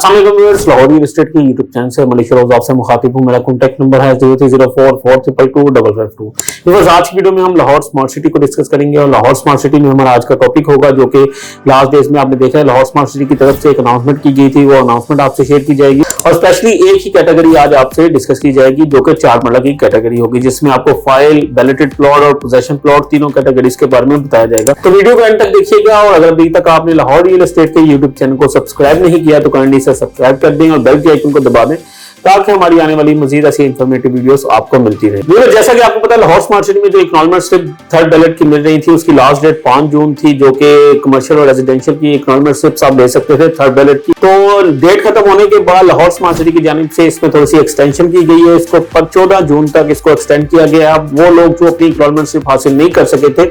Lahore real estate की YouTube channel से मलिक रोज आपसे मुखातिब हूं। मेरा कॉन्टैक्ट नंबर है 0304422255। आज की वीडियो में हम लाहौर स्मार्ट सिटी को डिस्कस करेंगे और लाहौर स्मार्ट सिटी में हमारा आज का टॉपिक होगा जो कि लास्ट डेज में आपने देखा है लाहौर स्मार्ट सिटी की तरफ से एक अनाउंसमेंट की गई थी। वो अनाउंसमेंट आपसे शेयर की जाएगी और स्पेशली एक ही कैटेगरी आज आपसे डिस्कस की जाएगी जो कि 4 मरला की कैटेगरी होगी, जिसमें आपको फाइल, बैलेटेड प्लॉट और पोजेशन प्लॉट तीनों कैटेगरीज के बारे में बताया जाएगा। तो वीडियो को एंड तक देखिएगा और अगर अभी तक आपने लाहौर रियल एस्टेट के यूट्यूब चैनल को सब्सक्राइब नहीं किया तो काइंडली से सब्सक्राइब कर दें और बेल के आइकन को दबा दें ताकि हमारी आने वाली मजीद ऐसी इंफॉर्मेटिव वीडियोस आपको मिलती रहे। जैसा कि आपको पता है लाहौर स्मार्ट सिटी में जो इकोनॉमिक स्लिप थर्ड बैलेट की मिल रही थी उसकी लास्ट डेट 5 जून थी, जो कि कमर्शियल और रेजिडेंशियल की इकोनॉमिक स्लिप्स आप ले सकते थे थर्ड बैलेट की। तो डेट खत्म होने के बाद लाहौर स्मार्ट सिटी की जानिब से इसमें थोड़ी सी एक्सटेंशन की गई है। इसको 14 जून तक इसको एक्सटेंड किया गया। अब वो लोग जो अपनी इकोनॉमिक स्लिप हासिल नहीं कर सके थे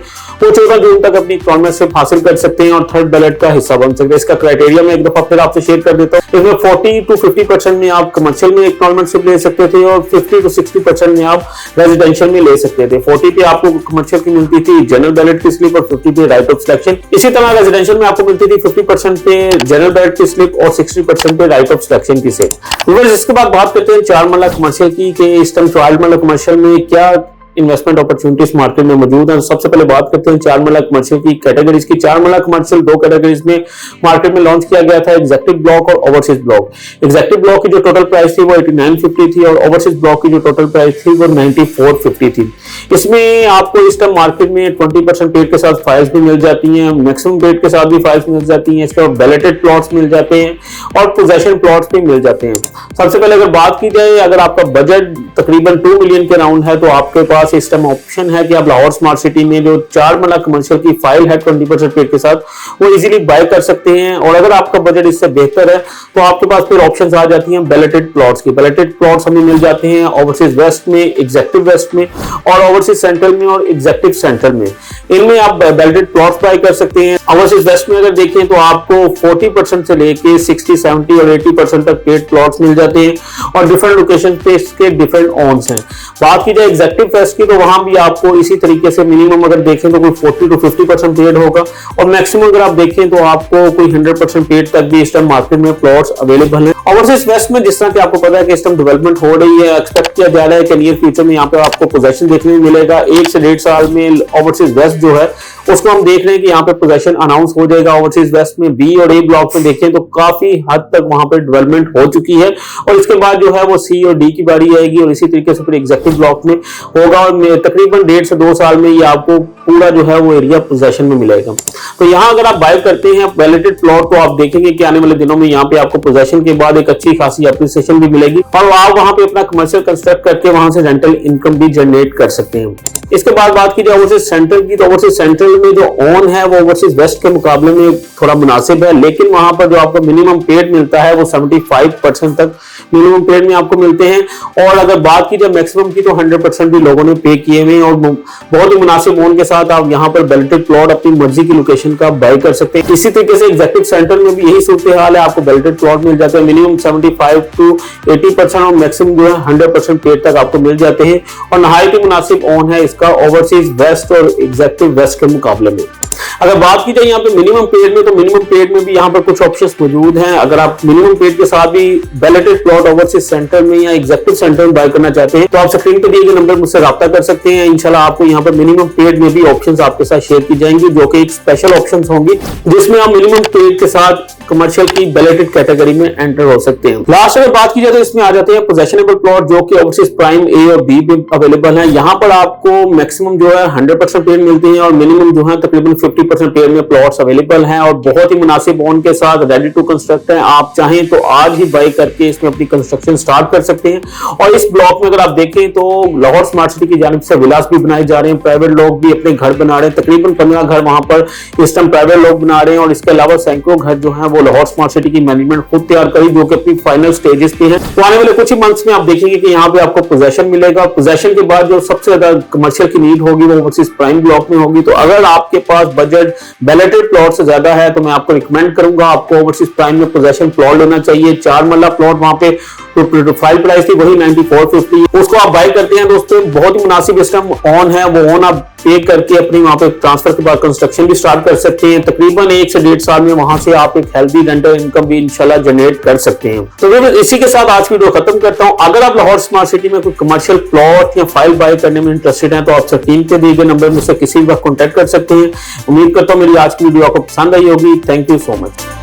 वो 14 जून तक अपनी इकोनॉमिक स्लिप हासिल कर सकते हैं और थर्ड बैलेट का हिस्सा बन सकते हैं। इसका क्राइटेरिया मैं एक दफा फिर आपसे शेयर कर देता हूँ। इसमें 40 to 50% में आप कमर्शियल में इकोनॉमिक स्लिप ले सकते थे और 50 to 60% में आप रेजिडेंशियल में ले सकते थे। 40 पे आपको कमर्शियल की मिलती थी जनरल बैलेट की स्लिप और 50 पे राइट ऑफ सिलेक्शन। इसी तरह रेजिडेंशियल में आपको मिलती थी 50% पे जनरल बैलेट की स्लिप और 60% पे राइट ऑफ सिलेक्शन की स्लिप। इसके बाद बात करते हैं 4 मरला कमर्शियल की कि इस टाइम 4 मरला कमर्शियल में क्या इन्वेस्टमेंट अपॉर्चुनिटीज मार्केट में मौजूद है। सबसे पहले बात करते हैं 4 मरला कमर्शियल की कैटेगरीज की। 4 मरला कमर्शियल 2 कैटेगरीज में मार्केट में लॉन्च किया गया था, एग्जेक्टिव ब्लॉक और ओवरसीज ब्लॉक। एग्जेक्टिव ब्लॉक की जो टोटल प्राइस थी वो 8950 थी और ओवरसीज ब्लॉक की जो टोटल प्राइस थी वो 9450 थी। इसमें आपको इस टाइम मार्केट में 20% पेड के साथ फाइल्स भी मिल जाती हैं, मैक्सिमम पेड के साथ भी फाइल्स मिल जाती हैं। इसके बाद बैलेटेड प्लॉट्स मिल जाते हैं और पोजेशन प्लॉट्स भी मिल जाते हैं। सबसे पहले अगर बात की जाए, अगर आपका बजट तकरीबन 2 मिलियन के राउंड है तो आपके पास इस टाइम ऑप्शन है कि आप लाहौर स्मार्ट सिटी में जो 4 मरला कमर्शियल की फाइल है 20% पेड के साथ वो इजीली बाय कर सकते हैं। और अगर आपका बजट इससे बेहतर है तो आपके पास फिर ऑप्शंस आ जाती हैं बैलेटेड प्लॉट्स की। बैलेटेड प्लॉट्स हमें मिल जाते हैं ओवरसीज वेस्ट में, एग्जेक्टिव वेस्ट में और ओवरसीज सेंट्रल में और एग्जेक्टिव सेंट्रल में। इनमें आप बैलेटेड प्लॉट्स बाय कर सकते हैं। ओवरसीज वेस्ट में अगर देखें तो आपको 40% से लेके 60, 70 और 80% तक पेड प्लॉट्स मिल जाते हैं और डिफरेंट लोकेशन पे इसके डिफरेंट ओन्स हैं। बात की जाए एग्जेक्टिव वेस्ट की तो वहां भी आपको इसी तरीके से मिनिमम अगर देखें तो कोई 40 to 50% पेड होगा और मैक्सिमम अगर आप देखें तो आपको कोई 100% पेड तक भी इस टाइम मार्केट में प्लॉट्स अवेलेबल हैं। ओवरसीज वेस्ट में जिस तरह की आपको पता है कि इस टाइम डेवलपमेंट हो रही है, एक्सपेक्ट किया जा रहा है कि नियर फ्यूचर में यहाँ पे आपको पोजेशन देखने को मिलेगा। 1 से 1.5 साल में ओवरसीज वेस्ट जो है उसको हम देख रहे हैं कि यहाँ पे पोजेशन अनाउंस हो जाएगा। ओवरसीज वेस्ट में बी और ए ब्लॉक में देखें तो काफी हद तक वहां पे डेवलपमेंट हो चुकी है और इसके बाद जो है वो सी और डी की बारी आएगी और इसी तरीके से फिर एग्जेक्टिव ब्लॉक में होगा और तकरीबन 1.5 से 2 साल में ये आपको पूरा जो है वो एरिया पोजेशन में मिलेगा। तो यहाँ अगर आप बाय करते हैं बैलेटेड प्लॉट तो आप देखेंगे कि आने वाले दिनों में यहाँ पे आपको पोजेशन के बाद एक अच्छी खासी एप्रिसिएशन भी मिलेगी और आप वहां पे अपना कमर्शियल कंस्ट्रक्ट करके वहां से रेंटल इनकम भी जनरेट कर सकते हैं। इसके बाद बात की जाए ओवरसीज सेंट्रल की तो ओवरसीज सेंट्रल में जो ओन है वो ओवरसीज वेस्ट के मुकाबले में थोड़ा मुनासिब है, लेकिन वहां पर जो आपको मिनिमम पेड मिलता है वो 75% तक मिनिमम पेड में आपको मिलते हैं और अगर बात की जाए मैक्सिमम की तो 100% भी लोगों ने पे किए हुए और बहुत ही मुनासिब ओन के साथ आप यहाँ पर बैलेटेड प्लॉट अपनी मर्जी की लोकेशन का बाय कर सकते हैं। इसी तरीके से एग्जेक्टिव सेंट्रल में भी यही सूरत हाल है, आपको बैलेटेड प्लॉट मिल जाते हैं मिनिमम 75 to 80% और मैक्सिमम जो है 100% पेड तक आपको मिल जाते हैं और नहायत ही मुनासिब ओन है इसका ओवरसीज वेस्ट और एग्जेक्टिव वेस्ट के मुकाबले में। अगर बात की जाए यहाँ पे मिनिमम पेड में तो मिनिमम पेड में भी यहाँ पर कुछ ऑप्शंस मौजूद हैं। अगर आप मिनिमम पेड के साथ भी बैलेटेड प्लॉट ओवरसीज सेंटर में या एग्जेक्टिव सेंटर में बाय करना चाहते हैं तो आप स्क्रीन पर दिए गए नंबर मुझसे राब्ता कर सकते हैं। इंशाल्लाह आपको यहाँ पर मिनिमम पेड में भी ऑप्शंस आपके साथ शेयर की जाएंगी जो कि एक स्पेशल ऑप्शंस होंगी जिसमें आप मिनिमम पेड के साथ कमर्शियल की बैलेटेड कैटेगरी में एंटर हो सकते हैं। लास्ट अगर बात की जाए तो इसमें आ जाते हैं पोजेशनेबल प्लॉट जो कि ओवरसीज प्राइम ए और बी में अवेलेबल है। यहाँ पर आपको मैक्सिमम जो है 100% पेड मिलते हैं और मिनिमम जो है तकरीबन 50% पेड में प्लॉट्स अवेलेबल हैं और बहुत ही मुनासिब ओन के साथ रेडी टू कंस्ट्रक्ट है। आप चाहें तो आज ही बाय करके इसमें अपनी कंस्ट्रक्शन स्टार्ट कर सकते हैं। और इस ब्लॉक में अगर आप देखें तो लाहौर स्मार्ट सिटी की जानिब से विलास भी बनाए जा रहे हैं, प्राइवेट लोग भी अपने घर बना रहे हैं, तकरीबन 15 घर वहां पर इस टाइम प्राइवेट लोग बना रहे हैं और इसके अलावा सैकड़ों घर जो है वो लाहौर स्मार्ट सिटी की मैनेजमेंट खुद तैयार करी जो कि अपनी फाइनल स्टेजेस पे है। तो आने वाले कुछ ही मंथ्स में आप देखेंगे कि यहाँ पे आपको पोजेशन मिलेगा। पोजेशन के बाद जो सबसे ज्यादा कमर्शियल की नीड होगी वो ओवरसीज प्राइम ब्लॉक में होगी। तो अगर आपके पास बजट बैलेटेड प्लॉट से ज्यादा है तो मैं आपको रिकमेंड करूंगा आपको ओवरसीज प्राइम में पोजेशन प्लॉट लेना चाहिए। 4 मरला प्लॉट वहां पे तो फाइल प्राइस थी वही 9450, उसको आप बाय करते हैं दोस्तों, बहुत ही मुनासिब इस टाइम ऑन है, वो ऑन आप पे करके अपनी वहां पे ट्रांसफर के बाद कंस्ट्रक्शन भी स्टार्ट कर सकते हैं। तकरीबन 1 से 1.5 साल में वहां से आप एक हेल्दी रेंटल इनकम भी इंशाल्लाह जनरेट कर सकते हैं। तो इसी के साथ आज की वीडियो खत्म करता हूं। अगर आप लाहौर स्मार्ट सिटी में कोई कमर्शियल प्लॉट या फाइल बाय करने में इंटरेस्टेड हैं तो आप स्क्रीन पे दिए गए नंबर में से किसी वक्त कॉन्टैक्ट कर सकते हैं। उम्मीद करता हूं मेरी आज की वीडियो आपको पसंद आई होगी। Thank you so much.